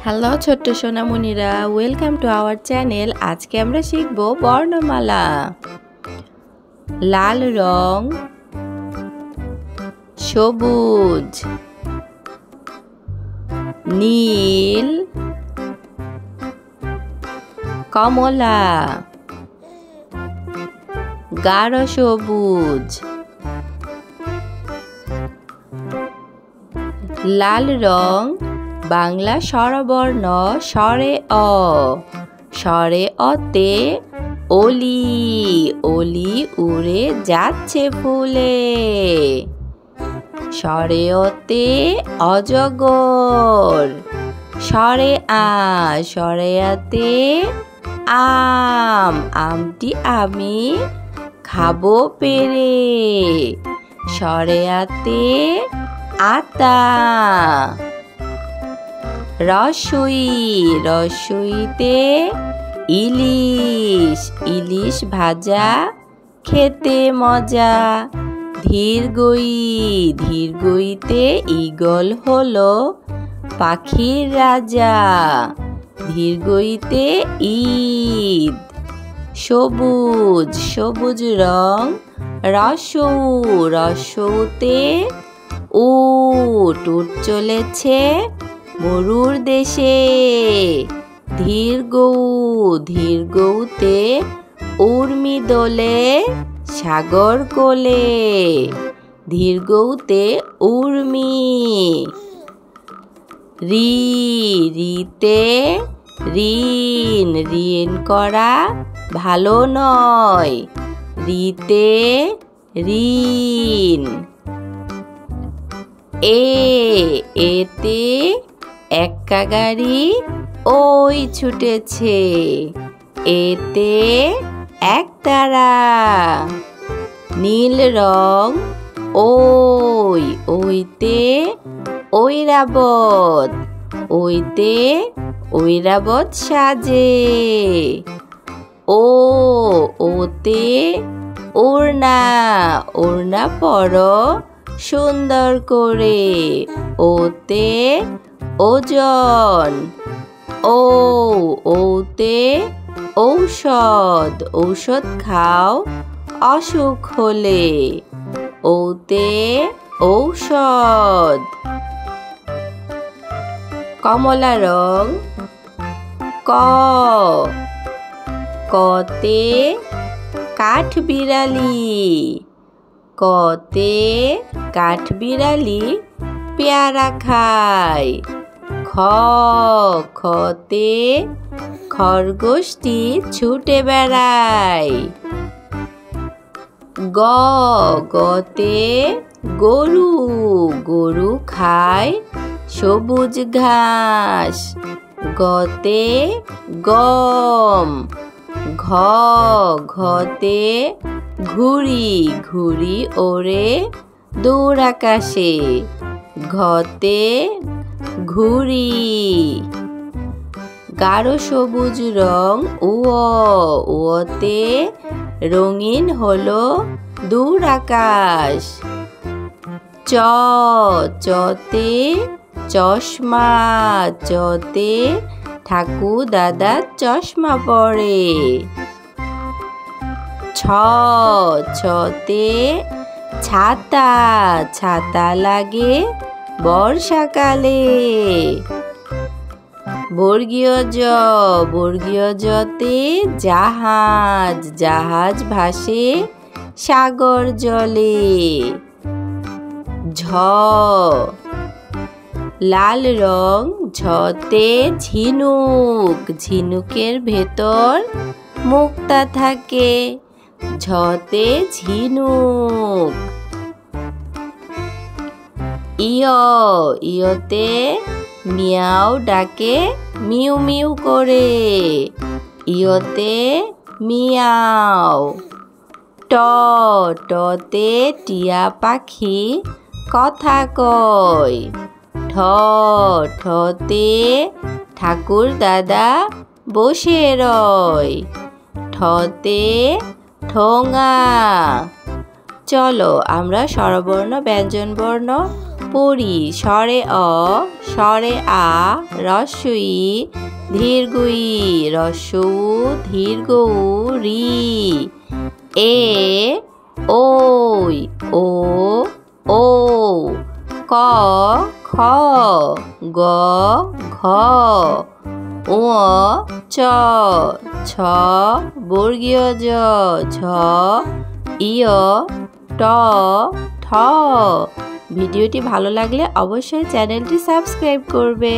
Hello ছোট্ট সোনামণিরা, welcome to our channel. আজকে আমরা শিখব বর্ণমালা। লাল রং, সবুজ, নীল, কমলা, গাঢ় সবুজ। লাল রং বাংলা স্বরবর্ণ স্বরে অ। স্বরে অতে অলি, অলি উড়ে যাচ্ছে ফুলে। স্বরে অতে অজগর। স্বরে আ, স্বরে আতে আম, আমটি আমি খাবো পেরে। স্বরে আতে আতা। রসই, রসইতে ইলিশ, ইলিশ ভাজা খেতে মজা। ধীরগই, ধীরগইতে ঈগল হলো পাখির রাজা। ধীরগইতে ঈদ। সবুজ, সবুজ রং রসৌ, রসৌতে উট, উট চলেছে মরুর দেশে। ধীরগৌ, ধীরগৌতে উর্মি দোলে সাগর কোলে। ধীরগৌতে উর্মি। রি, রিতে ঋণ, ঋণ করা ভালো নয়। রিতে ঋণ। এতে এক্কা গাড়ি ওই ছুটেছে। এতে একতারা। নীল রং ওই, ওইতে ঐরাবত, ওইতে ঐরাবত সাজে। ওতে ওড়না, ওড়না পরো সুন্দর করে। ওতে ওজন। ওতে ঔষধ, ঔষধ খাও অসুখ হলে। ওতে ঔষধ। কমলা রং ক, কতে কাঠবিড়ালি। কতে কাঠবিড়ালি পেয়ারা খায়। খতে খরগোশটি ছুটে বেড়ায়। গতে গরু, গরু খায় সবুজ ঘাস। গতে গম। ঘতে ঘুড়ি, ঘুড়ি ওড়ে দূর আকাশে। ঘতে ঘুড়ি। গাঢ় সবুজ রং উতে রঙিন হলো দূর আকাশ। চতে চশমা, চতে ঠাকুর দাদা চশমা পরে। ছতে ছাতা, ছাতা লাগে বর্ষাকালে। বর্গীয় জ, বর্গীয় জতে জাহাজ, জাহাজ ভাসে সাগর জলে। ঝ, লাল রং ঝতে ঝিনুক, ঝিনুকের ভেতর মুক্তা থাকে। ঝতে ঝিনুক। ইয়তে মিয়াও ডাকে মিউ মিউ করে। ইয়তে মিয়াও। টতে টিয়া পাখি কথা কয়। ঠতে ঠাকুর দাদা বসে রয়। ঠতে ঠোঙা। চলো আমরা স্বরবর্ণ, ব্যঞ্জনবর্ণ পড়ি স্বরে অ স্বরে আ রস্বই দীর্ঘই রস্যু দীর্ঘ রি এ ওই ও ও ক খ গ ঘ ও চ ছ বর্গীয় জ ঝ ইয় ট ঠ। ভিডিওটি ভালো লাগলে অবশ্যই চ্যানেলটি সাবস্ক্রাইব করবে।